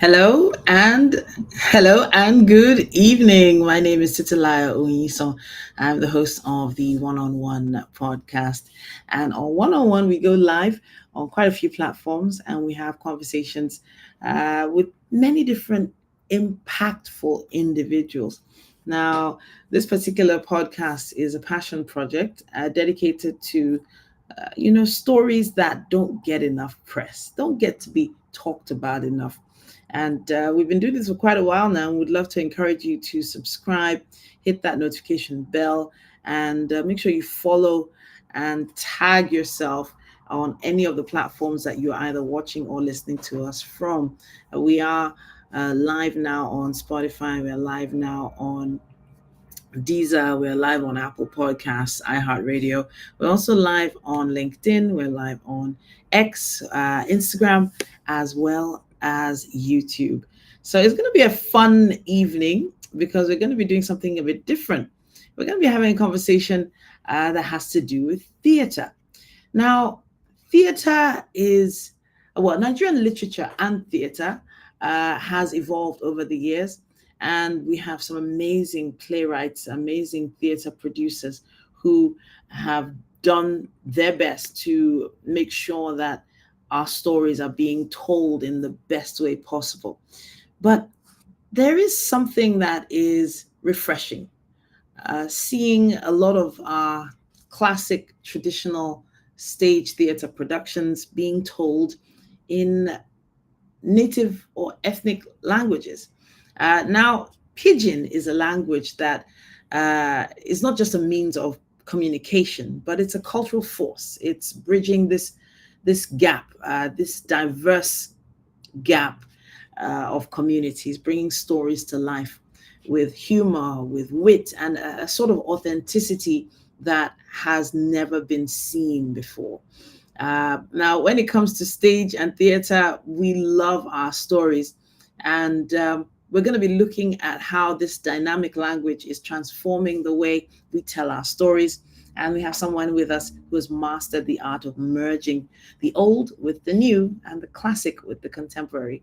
Hello and good evening. My name is Titi Oyinsan. I'm the host of the One-on-One podcast. And on One-on-One, we go live on quite a few platforms and we have conversations with many different impactful individuals. Now, this particular podcast is a passion project dedicated to stories that don't get enough press, don't get to be talked about enough. And we've been doing this for quite a while now, and we'd love to encourage you to subscribe, hit that notification bell, and make sure you follow and tag yourself on any of the platforms that you're either watching or listening to us from. We are live now on Spotify, we're live now on Deezer, we're live on Apple Podcasts, iHeartRadio. We're also live on LinkedIn, we're live on X, Instagram, as well as YouTube. So it's going to be a fun evening because we're going to be doing something a bit different. We're going to be having a conversation that has to do with theatre. Now, theatre is, Nigerian literature and theatre has evolved over the years. And we have some amazing playwrights, amazing theatre producers who have done their best to make sure that our stories are being told in the best way possible. But there is something that is refreshing. Seeing a lot of our classic traditional stage theatre productions being told in native or ethnic languages. Now, Pidgin is a language that is not just a means of communication, but it's a cultural force. It's bridging this gap, this diverse gap of communities, bringing stories to life with humor, with wit, and a sort of authenticity that has never been seen before. Now, when it comes to stage and theatre, we love our stories. And we're going to be looking at how this dynamic language is transforming the way we tell our stories. And we have someone with us who has mastered the art of merging the old with the new and the classic with the contemporary.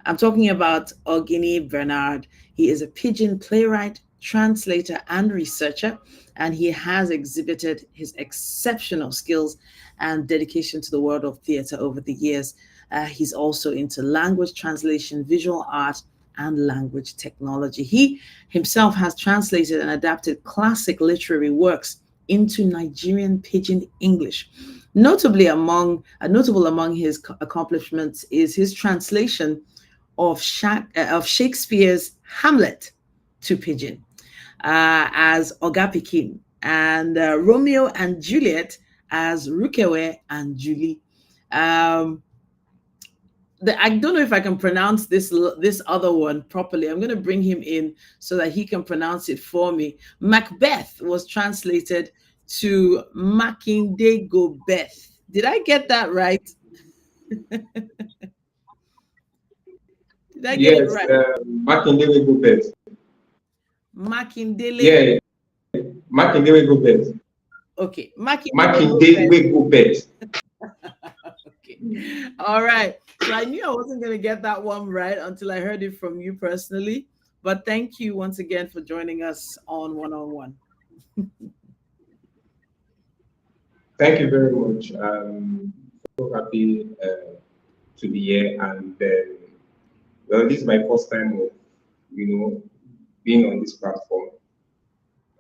I'm talking about Ogini Bernard. He is a Pidgin playwright, translator, and researcher, and he has exhibited his exceptional skills and dedication to the world of theatre over the years. He's also into language translation, visual art, and language technology. He himself has translated and adapted classic literary works into Nigerian Pidgin English. Notable among his accomplishments is his translation of Shakespeare's Hamlet to Pidgin as Oga Pikin, and Romeo and Juliet as Rukevwe and Julie. I don't know if I can pronounce this other one properly. I'm going to bring him in so that he can pronounce it for me. Macbeth was translated to Makindegobeth. Did I get that right? Did I get it Yes, right? Makindegobeth. Makindele. Yeah, Makindegobeth. Okay, Makindegobeth. Okay. All right. So I knew I wasn't going to get that one right until I heard it from you personally. But thank you once again for joining us on One-on-One. Thank you very much. So happy to be here, and well, this is my first time of being on this platform.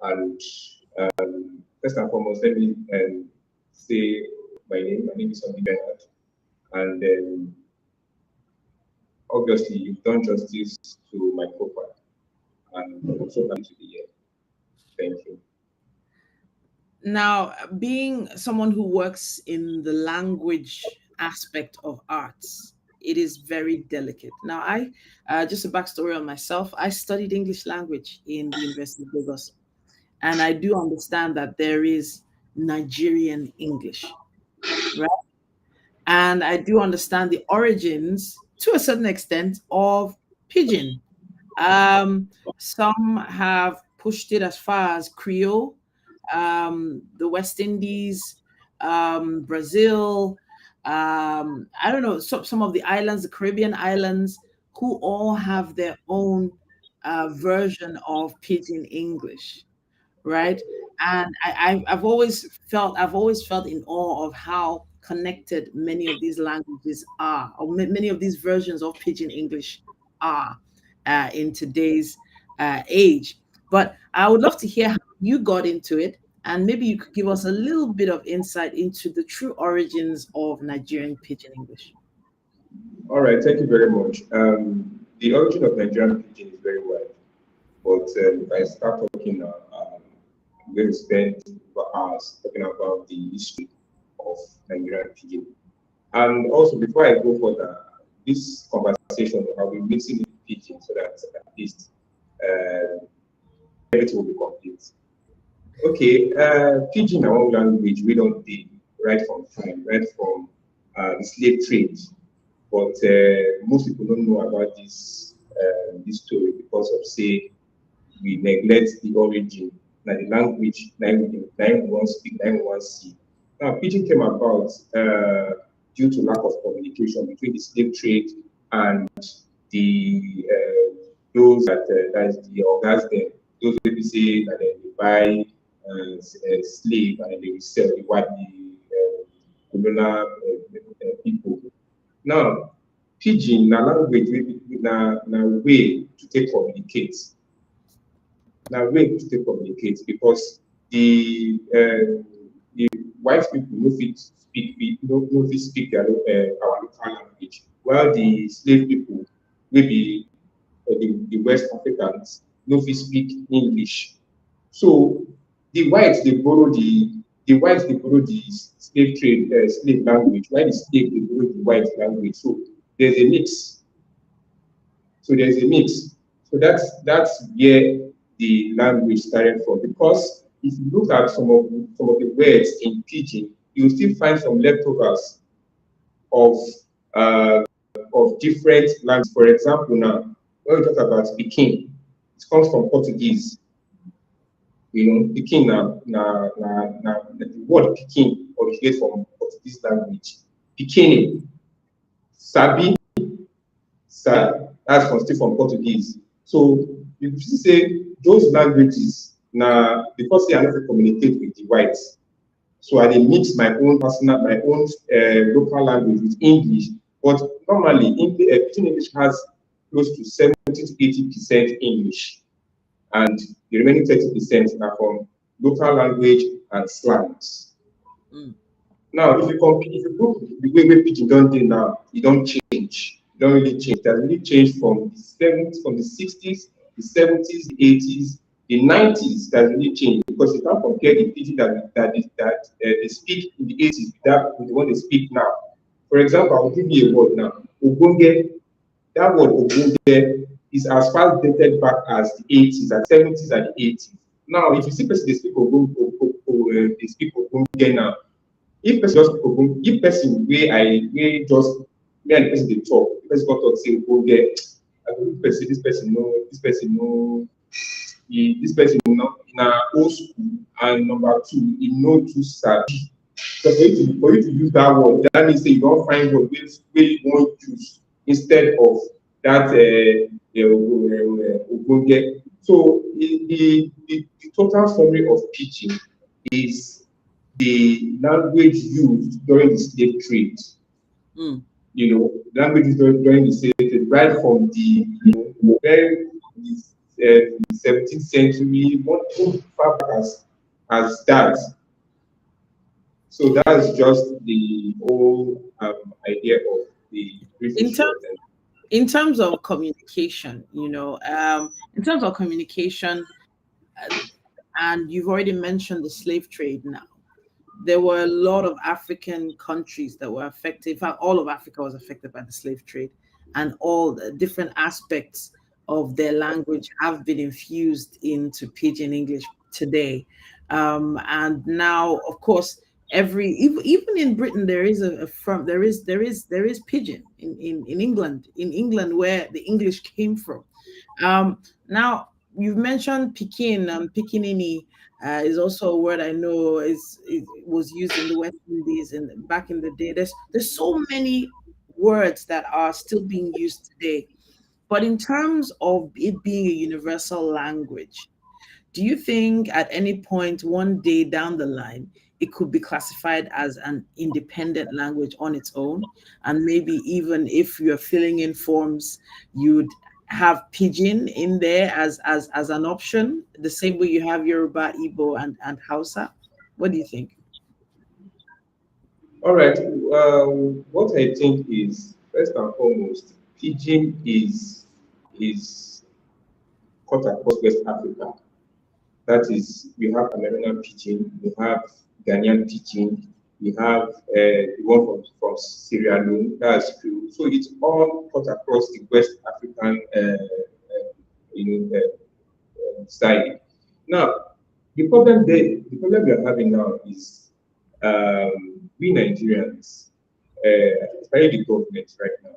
And first and foremost, let me say my name. My name is Ogini Bernard, and obviously you've done justice to my profile, and I'm so happy to be here. Thank you. Now, being someone who works in the language aspect of arts, it is very delicate. Now, just a backstory on myself, I studied English language in the University of Lagos, and I do understand that there is Nigerian English, right? And I do understand the origins to a certain extent of Pidgin. Some have pushed it as far as Creole, the West Indies, Brazil. I don't know, some of the islands, the Caribbean islands, who all have their own version of Pidgin English, right? And I've always felt in awe of how connected many of these languages are, or many of these versions of Pidgin English are in today's age. But I would love to hear how you got into it, and maybe you could give us a little bit of insight into the true origins of Nigerian Pidgin English. All right, thank you very much. The origin of Nigerian pidgin is very wide, but if I start talking now, I'm going to spend over hours talking about the history of Nigerian pidgin. And also, before I go further, this conversation, I'll be mixing it pidgin so that at least uh, everything will be complete. Okay, pidgin our own language, we don't did right from time, right from the slave trade. But most people don't know about this story because of say we neglect the origin, like the language, 911 speak, 911 see. Now, pidgin came about due to lack of communication between the slave trade and the those that is the organs them, those people say that they buy slave and then they will sell the white colonial people. Now, pidgin na language na way to take communicate. Now, way to take communicate because the white people no fit speak no fit speak their our local language, while the slave people wey be the West Africans no fit speak English. So the whites they borrow the slave trade slave language, while the slave they borrow the white language. So there's a mix. So there's a mix. So that's where the language started from. Because if you look at some of the words in pidgin, you will still find some leftovers of uh, of different languages. For example, now when we talk about Pikin, it comes from Portuguese. You know, Pikin the word Pikin originates from Portuguese language. Pikini, Sabi, that's from still from Portuguese. So you see say those languages now because they are not to communicate with the whites. So I dey mix my own local language with English. But normally, Pidgin English has close to 70 to 80% English, and the remaining 30% are from local language and slangs. Mm. Now, if you look the way Pidgin don dey now, e don change. E don really change. It has really changed from the 60s, the 70s, the 80s, the 90s. That really changed because you can't compare the Pidgin that they speak in the 80s with the one they speak now. For example, I will give you a word now. Ogbonge. That word Ogbonge is as far dated back as the 80s, and 70s and the 80s. Now, if you see person they speak Ogbonge now, if person just if person wey just me and the person dey talk, the person come talk say ogbonge, I go look person, this person no na old school, and number two, e no too sabi. So for you to use that word, that means say you don find word wey you wan use instead of that ogbonge. So the total summary of pidgin is the language used during the slave trade. Mm. You know, language used during the slave trade, right from the very 17th century, one far back as that. So that's just the whole idea of the brief In history terms of them. in terms of communication, in terms of communication, uh, and you've already mentioned the slave trade now. There were a lot of African countries that were affected. In fact, all of Africa was affected by the slave trade, and all the different aspects of their language have been infused into Pidgin English today. And now, of course, even in Britain, there is a from there is Pidgin in England, where the English came from. Now you've mentioned Pekin, Pikinini is also a word I know was used in the West Indies and back in the day. There's so many words that are still being used today. But in terms of it being a universal language, do you think at any point one day down the line it could be classified as an independent language on its own? And maybe even if you're filling in forms, you'd have Pidgin in there as an option, the same way you have Yoruba, Igbo, and Hausa? What do you think? All right. What I think is first and foremost, pidgin is cut across West Africa. That is, we have American pidgin, we have Ghanaian pidgin, we have the one from Sierra Leone. That's true. So it's all cut across the West African, side. Now, the problem we are having now is we Nigerians, especially the government right now.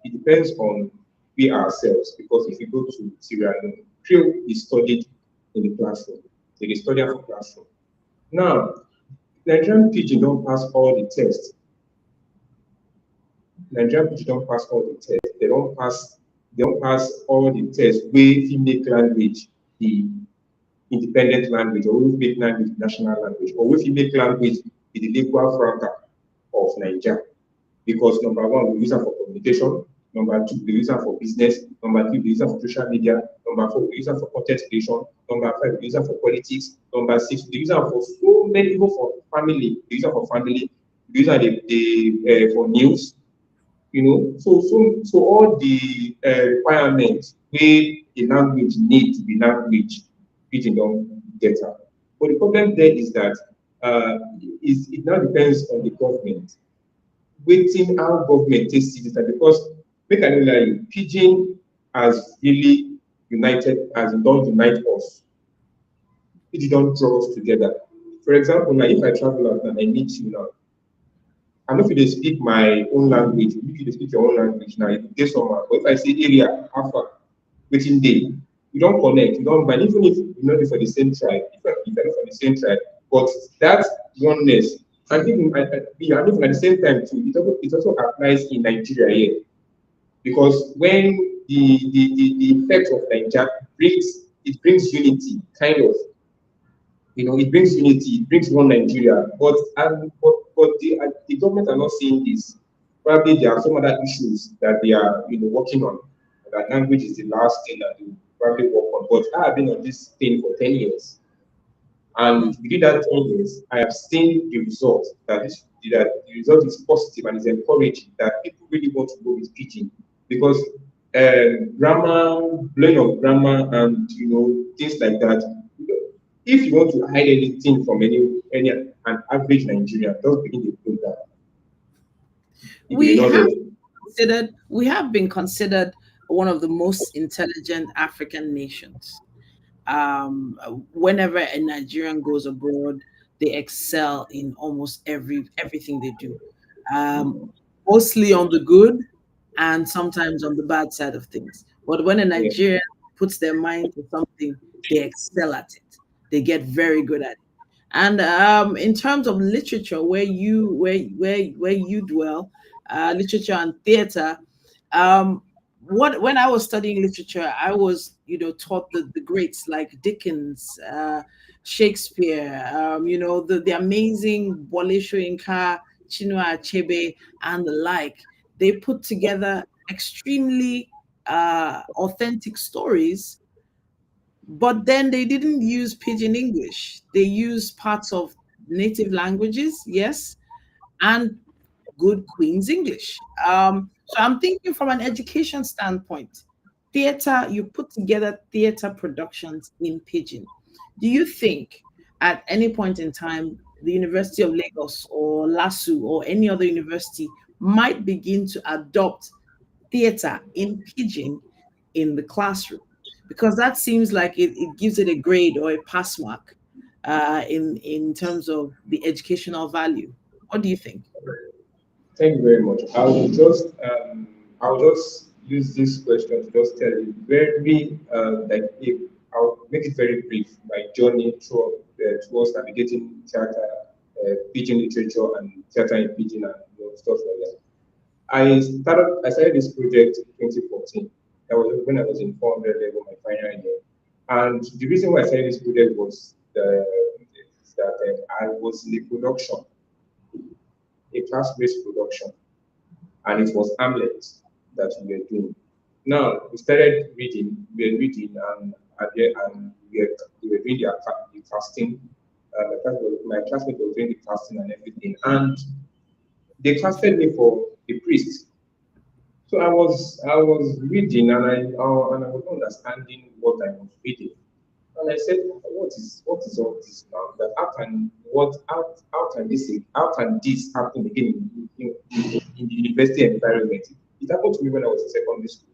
It depends on we ourselves because if you go to Sierra Leone, Creole is studied in the classroom. It is studied for classroom. Now, Nigerian pidgin don't pass all the tests. Nigerian pidgin don't pass all the tests. They don't pass all the tests where if you make language the independent language or if you make language the national language or if you make language the lingua franca of Nigeria. Because number one, we use it for communication. Number two, we use it for business. Number three, we use it for social media. Number four, we use it for content creation. Number five, we use it for politics. Number six, we use it for so many people for family. We use it for family. We use it for news. So all the requirements where a language need to be language, pidgin don't get her. But the problem there is that it now depends on the government waiting how government takes it because make I no lie you, pidgin has really united has don't unite us. Pidgin don't draw us together. For example, now if I travel out and I meet you now, I know if you speak my own language, if you dey speak your own language now, you get somewhere. But if I say area, how far, waiting day, you don't connect, you don't mind, even if you're not for the same tribe, if you're not for the same tribe, but that oneness, and even at the same time too, it also applies in Nigeria here. Because when the effect of Nigeria brings unity, kind of, it brings unity, it brings one Nigeria. But the government are not seeing this. Probably there are some other issues that they are working on. That language is the last thing that they probably work on. But I have been on this thing for 10 years, and within that 10 years, I have seen the result that the result is positive and is encouraging that people really want to go with pidgin because grammar, blend of grammar, and things like that. If you want to hide anything from any an average Nigerian, just begin to do that. It will We not have let. we have been considered one of the most intelligent African nations. Whenever a Nigerian goes abroad, they excel in almost everything they do. Um, Mostly on the good and sometimes on the bad side of things. But when a Yeah. Nigerian puts their mind to something, they excel at it. They get very good at it. And in terms of literature, where you dwell, literature and theater, um, what when I was studying literature, I was taught the greats like Dickens, Shakespeare, the amazing Wole Soyinka, Chinua Achebe, and the like. They put together extremely authentic stories, but then they didn't use pidgin English. They used parts of native languages, yes, and good Queen's English. So I'm thinking from an education standpoint, theater, you put together theater productions in pidgin. Do you think at any point in time the University of Lagos or LASU or any other university might begin to adopt theater in pidgin in the classroom? Because that seems like it gives it a grade or a pass mark in terms of the educational value. What do you think? Thank you very much. I'll just use this question to just tell you very I'll make it very brief. My journey towards navigating theater, pidgin literature, and theater in pidgin and stuff like that. I started this project in 2014. That was when I was in 400 level, my final year. And the reason why I started this project was that I was in the production, a class-based production, and it was Hamlet that we were doing. Now we started reading, and we were doing the casting. My classmate was doing the casting and everything, and they casted me for the priest. So I was reading, and I was not understanding what I was reading. And I said, what is all this now? That how can this happen again in the university environment? It happened to me when I was in secondary school.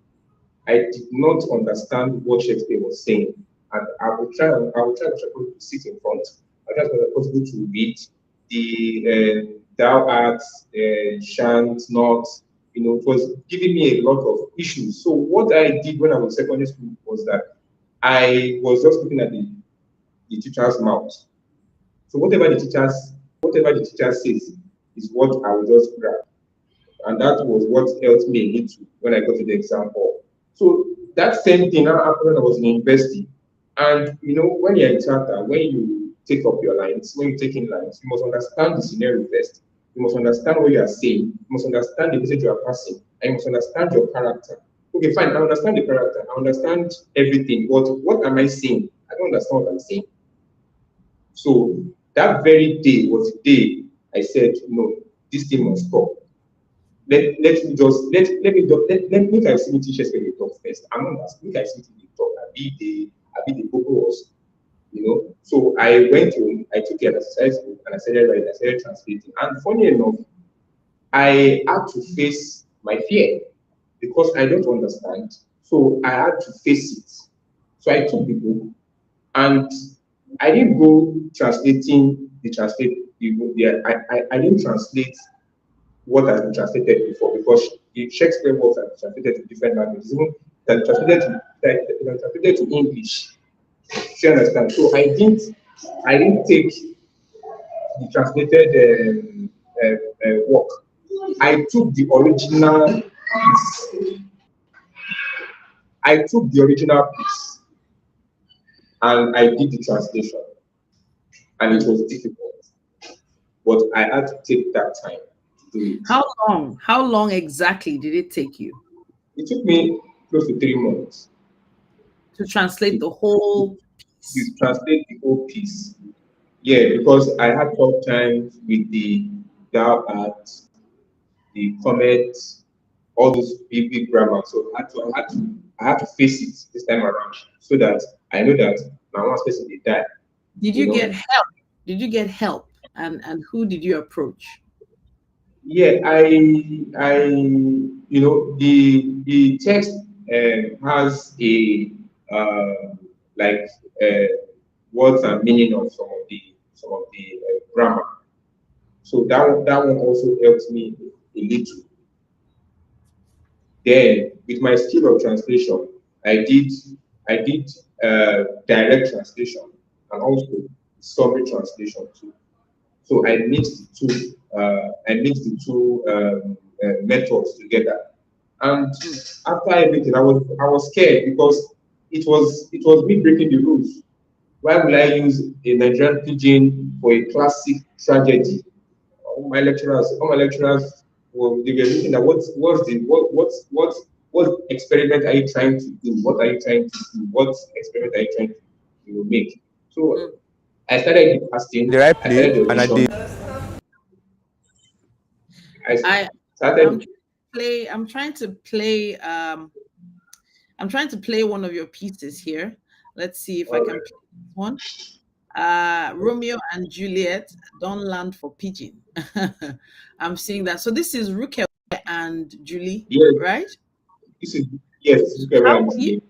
I did not understand what Shakespeare was saying, and I would try to sit in front. I tried as possible to read the thou art, shan't not. It was giving me a lot of issues. So what I did when I was in secondary school was that I was just looking at the teacher's mouth. So whatever the teacher says is what I will just grab. And that was what helped me a little when I got to the exam hall. So that same thing now happened when I was in university. And when you're in theater, when you take up your lines, when you take in lines, you must understand the scenario first. You must understand what you are saying. You must understand the message you are passing. And you must understand your character. Okay, fine, I understand the character. I understand everything. But what am I saying? I don't understand what I'm saying. So that very day was the day I said, no, this thing must stop. Let me just let me can see me teach Shakespeare talk first. I'm not asking me can see me talk. I be the Bobo was, So I went home, I took an exercise book and I started writing, I started translating. And funny enough, I had to face my fear because I don't understand. So I had to face it. So I took the book and I didn't go translating the translate the book there. I didn't translate what has been translated before because the Shakespeare works are translated to different languages, even that translated to English. Do you understand? So I didn't take the translated work. I took the original piece. I took the original piece and I did the translation, and it was difficult, but I had to take that time to do it. How long exactly did it take you It took me close to 3 months to translate to, the whole piece? to translate the whole piece. Yeah, because I had tough times with the thou art, the comet, all those big grammar. So I had to face it this time around so that I know that my one person they die. Did You you know. get help? Did you get help? And who did you approach? Yeah, the text has a like uh, words and meaning of some of the grammar. So that one also helps me a little. Then with my skill of translation, I did direct translation and also summary translation too. So I mixed the two methods together. And Mm. after everything, I was scared because it was me breaking the rules. Why would I use a Nigerian pidgin for a classic tragedy? All my lecturers they were looking at what experiment are you trying to do? What are you trying to do? What experiment are you trying to make? So Mm. I started the casting, the right I place started the and at the audition, I I I'm started. trying to play. I'm trying to play one of your pieces here. Let's see if I All can right. play this one. Romeo and Juliet, Don't Land for Pigeon. I'm seeing that. So this is Rukevwe and Julie, Yes, right? this is yes, this is How Rukevwe and were you Julie.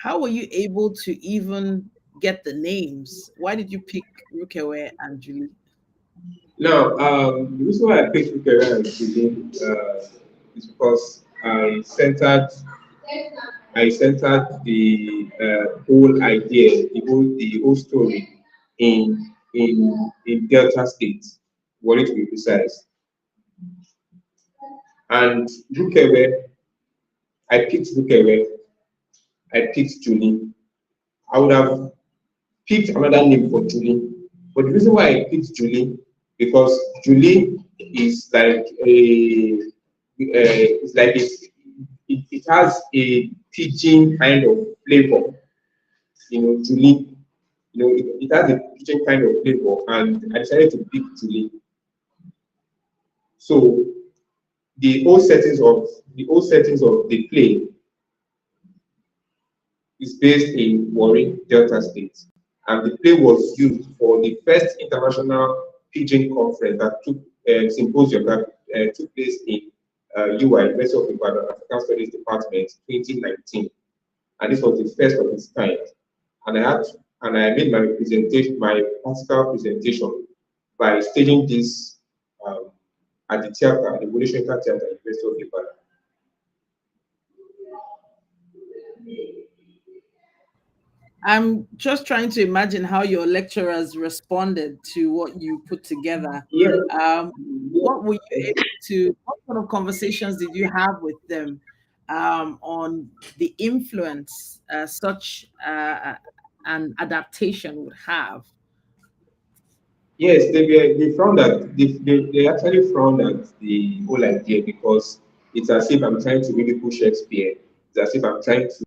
how were you able to even get the names? Why did you pick Rukevwe and Julie? Now, the reason why I picked Rukevwe and Julie is because I centered the whole idea, the whole story in Delta State, Warri to be precise. And Rukevwe, I picked Rukevwe, I picked Julie. I would have picked another name for Julie, but the reason why I picked Julie because Julie is like it's like it has a pidgin kind of flavor. Julie, it has a pidgin kind of flavor, and I decided to pick Julie. So the old settings of the play is based in Warri, Delta State, and the play was used for the first international Pidgin conference that symposium that took place in UI, University of Ibadan, African Studies Department, 2019, and this was the first of its kind. And I made my presentation, my practical presentation, by staging this at the theater, the Wole Theater at University of Ibadan. I'm just trying to imagine how your lecturers responded to what you put together. Yeah. What were you able to? What sort of conversations did you have with them on the influence such an adaptation would have? Yes, they actually frowned at the whole idea because it's as if I'm trying to really push Shakespeare. It's as if I'm trying to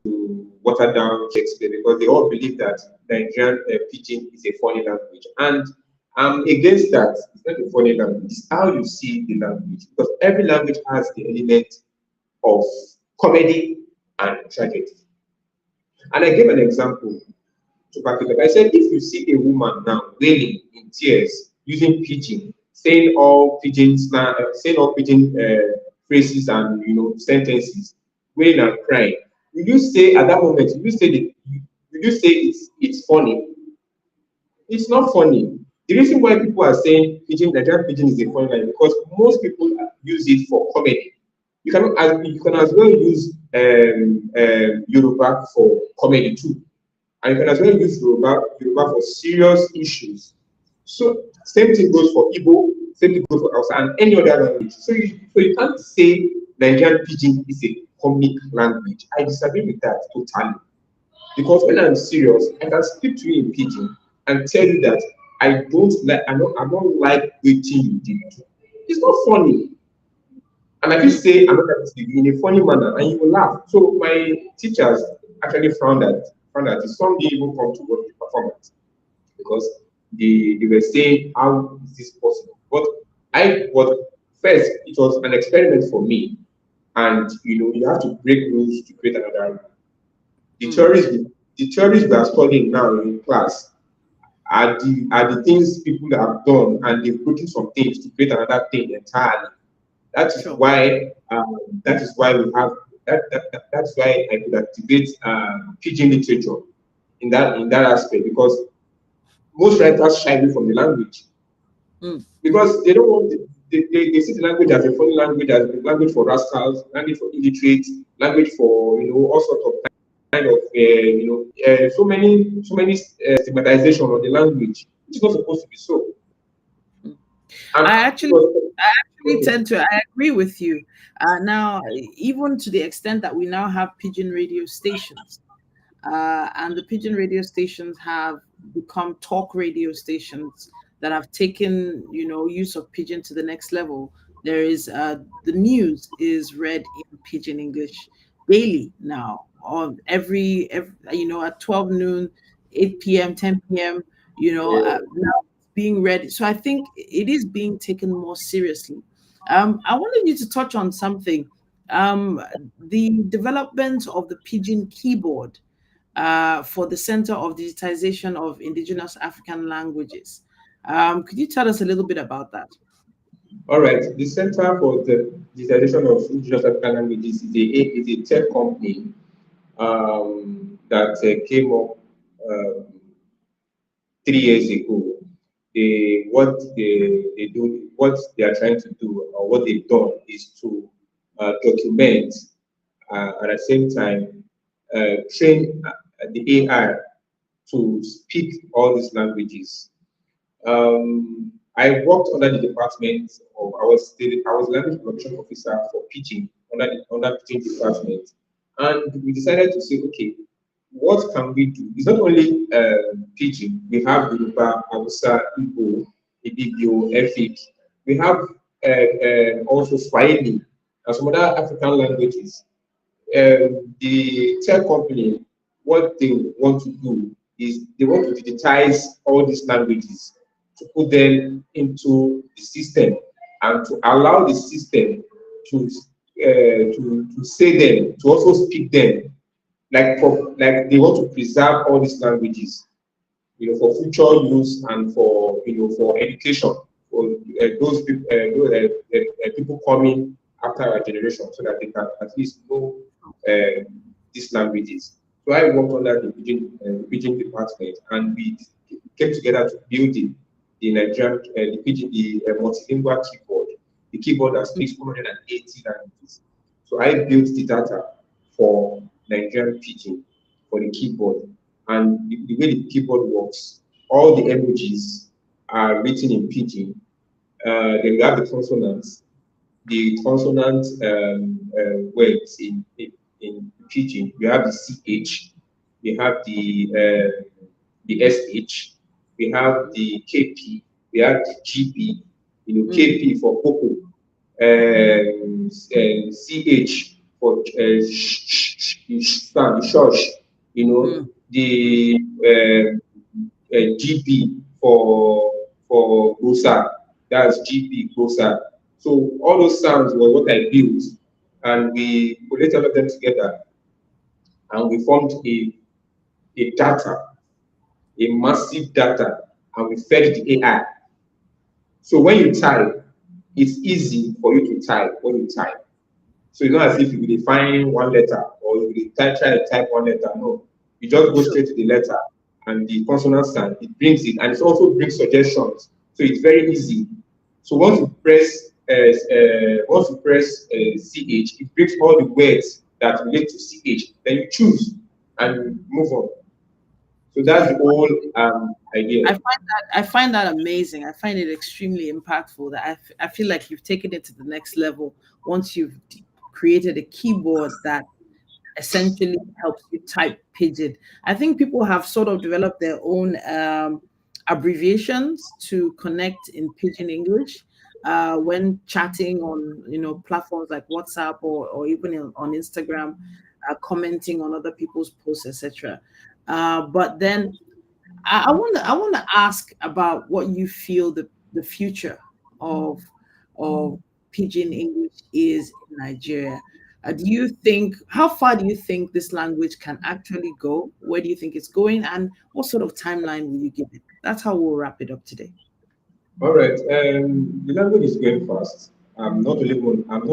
water down Shakespeare because they all believe that Nigerian pidgin is a funny language, and I'm against that. It's not a funny language. It's how you see the language because every language has the element of comedy and tragedy. And I gave an example to back it up. I said, if you see a woman now wailing in tears using pidgin, saying all pidgin phrases and sentences, wailing and crying, will you say at that moment? Will you say it's funny? It's not funny. The reason why people are saying Nigerian pidgin is a funny line because most people use it for comedy. You can as well use Yoruba for comedy too. And you can as well use Yoruba for serious issues. So same thing goes for Igbo, same thing goes for Hausa and any other language. So you can't say Nigerian pidgin is a comic language. I disagree with that totally. Because when I'm serious, I can speak to you in pidgin and tell you that I don't like what you did. It's not funny. And I can say another thing in a funny manner and you will laugh. So my teachers actually found that some didn't even come to watch the performance because they were saying, how is this possible? But first it was an experiment for me. And you have to break rules to create another rule. The theories we are studying now in class are the things people have done and they've broken some things to create another thing entirely. That is Sure. why we have that's why I could activate pidgin literature in that aspect because most writers shy away from the language because they don't want they see the language as a funny language, as a language for rascals, language for illiterates, language for all sorts of kind of so many stigmatization of the language, which is not supposed to be so. And I actually I agree with you. Now, even to the extent that we now have pigeon radio stations, and the pigeon radio stations have become talk radio stations that have taken use of pigeon to the next level. There is the news is read in pigeon English daily now, on every at 12 noon, 8 p.m., 10 p.m. Now it's being read. So I think it is being taken more seriously. I wanted you to touch on something. The development of the pigeon keyboard for the Center of Digitization of Indigenous African Languages. Could you tell us a little bit about that? all right, the Center for the Digitization of Indigenous African Languages is a tech company that came up um 3 years ago. What they are trying to do, or what they've done, is to document at the same time train the AI to speak all these languages. I worked under the department of I was language production officer for Pidgin under Pidgin department, and we decided to say, okay, what can we do? It's not only Pidgin. We have Yoruba, Hausa, Igbo, Ibibio, Efik. We have also Swahili and some other African languages. The tech company, what they want to do is they want to digitize all these languages to put them into the system and to allow the system to say them, to also speak them, like they want to preserve all these languages, for future use and for for education for those people, people coming after our generation, so that they can at least know these languages. So I worked under the Pidgin department, and we came together to build the Nigerian the Pidgin the multilingual keyboard, the keyboard that speaks 480 languages. So I built the data for Nigerian Pidgin for the keyboard, and the way the keyboard works, all the emojis are written in Pidgin. Then we have the consonants. The consonant words in Pidgin. We have the CH, we have the SH, we have the KP, we have the GP, KP for Coco, CH for sound, shush, the GB for Gosa, that's GP, Gosa. So all those sounds were what I built, and we collated all of them together, and we formed a data, a massive data, and we fed the AI. So when you type, it's easy for you to type when you type. So it's not as if you will define one letter or you will try to type one letter. No, you just go straight to the letter and the consonant sound. It brings it, and it also brings suggestions. So it's very easy. So once you press CH, it brings all the words that relate to CH. Then you choose and move on. So that's the whole idea. I find that amazing. I find it extremely impactful. That I feel like you've taken it to the next level once you've created a keyboard that essentially helps you type Pidgin. I think people have sort of developed their own abbreviations to connect in Pidgin English when chatting on platforms like WhatsApp or even on Instagram, commenting on other people's posts, etc. But then I want to ask about what you feel the future of Pidgin English is in Nigeria. Do you think, how far do you think this language can actually go? Where do you think it's going, and what sort of timeline will you give it? That's how we'll wrap it up today. All right. The language is going fast. I'm not the only one on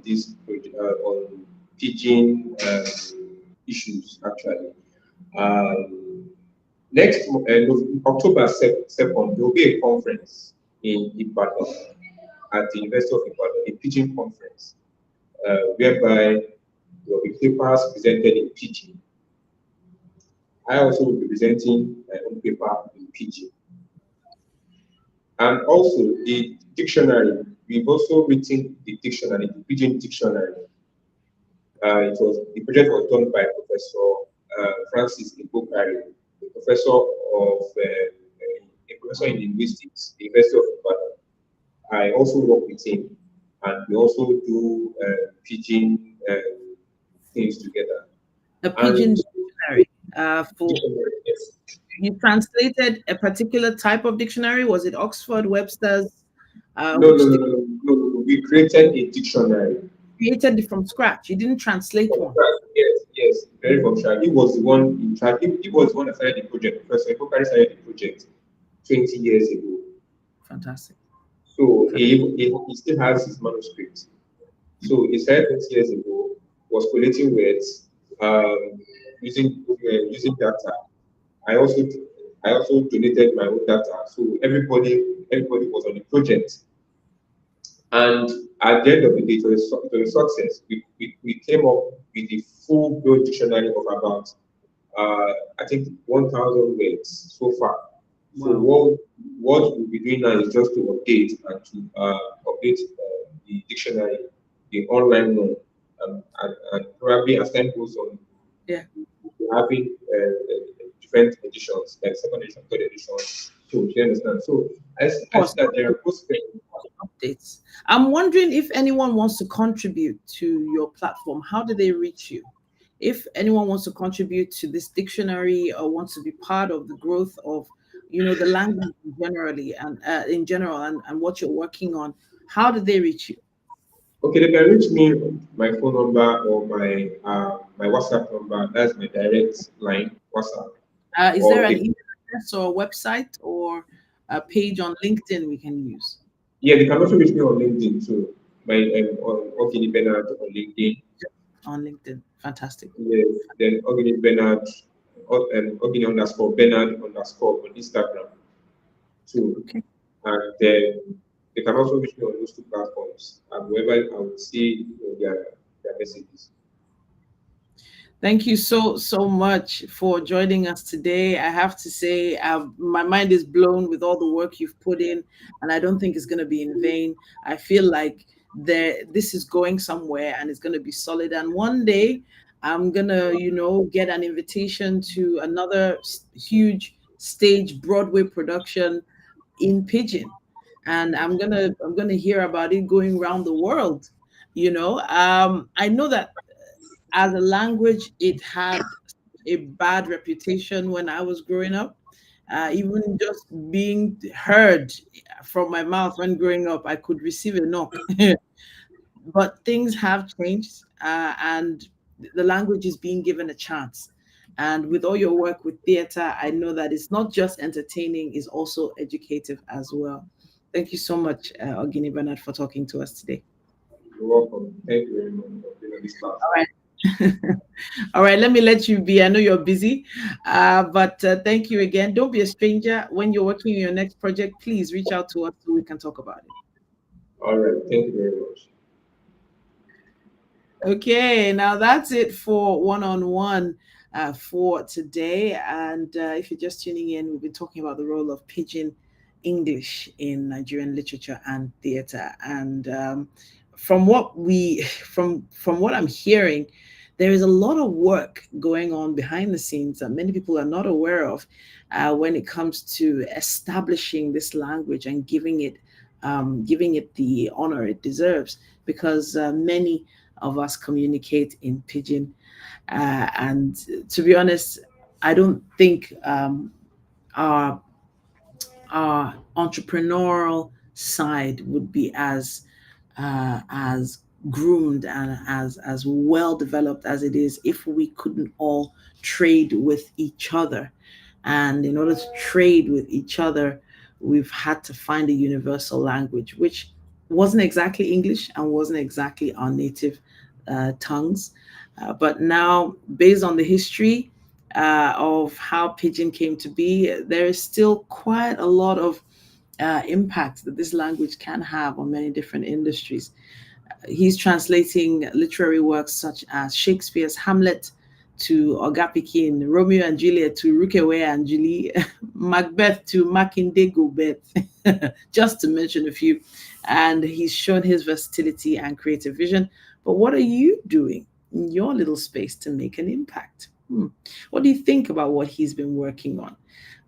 this on Pidgin issues actually. Next October 2nd, there will be a conference in Ibadan at the University of Ibadan, a Pidgin conference, whereby there will be papers presented in Pidgin. I also will be presenting my own paper in Pidgin. And also the dictionary, we've also written the dictionary, the Pidgin dictionary. The project was done by Professor Francis Ibokari, a professor in linguistics, the University of Ibadan. I also work with him, and we also do Pidgin things together. A Pidgin dictionary. Yes. You translated a particular type of dictionary? Was it Oxford, Webster's? No. We created a dictionary. Created it from scratch. You didn't translate one. Yes, very from scratch. He was the one in charge. He was the one that started the project. Professor Ibokari started the project 20 years ago. Fantastic. So he still has his manuscript. So he started 20 years ago, was collating words, using data. I also donated my own data. So everybody was on the project. And at the end of the day, it was a success. We came up with a full-blown dictionary of about, I think, 1,000 words so far. So Wow. what we'll be doing now is just to update and to update the dictionary, the online one, and probably as time goes on, Yeah. we'll be having different editions, like second edition, third edition. So you understand. So I see Course. that there are prospects. Updates. I'm wondering if anyone wants to contribute to your platform. How do they reach you? If anyone wants to contribute to this dictionary or wants to be part of the growth of, the language generally and in general and what you're working on, how do they reach you? Okay, they can reach me on my phone number or my WhatsApp number. That's my direct line, WhatsApp. Is there Or an they, email address or a website or a page on LinkedIn we can use yeah, they can also reach me on LinkedIn too. My on Ogini Bernard on LinkedIn. on LinkedIn? Fantastic. Yes, then Ogini Bernard, Ogini underscore Bernard underscore on Instagram too. Okay. And then they can also reach me on those two platforms. And wherever I will see their messages. Thank you so much for joining us today. I have to say, my mind is blown with all the work you've put in, and I don't think it's going to be in vain. I feel like this is going somewhere, and it's going to be solid. And one day, I'm gonna, get an invitation to another huge stage Broadway production in Pidgin, and I'm gonna hear about it going around the world. I know that as a language, it had a bad reputation when I was growing up. Even just being heard from my mouth when growing up, I could receive a knock. But things have changed, and the language is being given a chance. And with all your work with theater, I know that it's not just entertaining, it's also educative as well. Thank you so much, Ogini Bernard, for talking to us today. You're welcome. Thank you very much for being on this All platform. right. All right, let me let you be. I know you're busy, but thank you again. Don't be a stranger. When you're working on your next project, please reach out to us so we can talk about it. All right. Thank you very much. Okay, now that's it for one on one for today. And if you're just tuning in, we've been talking about the role of Pidgin English in Nigerian literature and theater. And from what we, from what I'm hearing, there is a lot of work going on behind the scenes that many people are not aware of when it comes to establishing this language and giving it the honor it deserves. Because many of us communicate in pidgin. And to be honest, I don't think our entrepreneurial side would be as groomed and as well developed as it is if we couldn't all trade with each other. And in order to trade with each other, we've had to find a universal language, which wasn't exactly English and wasn't exactly our native tongues. But now, based on the history of how Pidgin came to be, there is still quite a lot of impact that this language can have on many different industries. He's translating literary works such as Shakespeare's Hamlet to Oga Pikin, Romeo and Juliet to Rukevwe and Julie, Macbeth to Makindegobeth, just to mention a few. And he's shown his versatility and creative vision. But what are you doing in your little space to make an impact? What do you think about what he's been working on?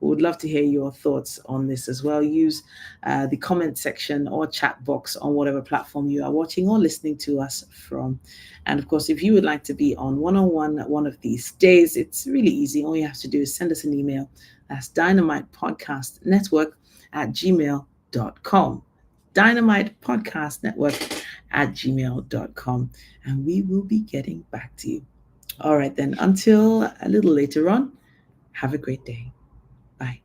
We would love to hear your thoughts on this as well. Use the comment section or chat box on whatever platform you are watching or listening to us from. And of course, if you would like to be on one of these days, it's really easy. All you have to do is send us an email. That's Dynamite Podcast Network at gmail.com. Dynamite Podcast Network at gmail.com. And we will be getting back to you. All right, then, until a little later on, have a great day. Bye.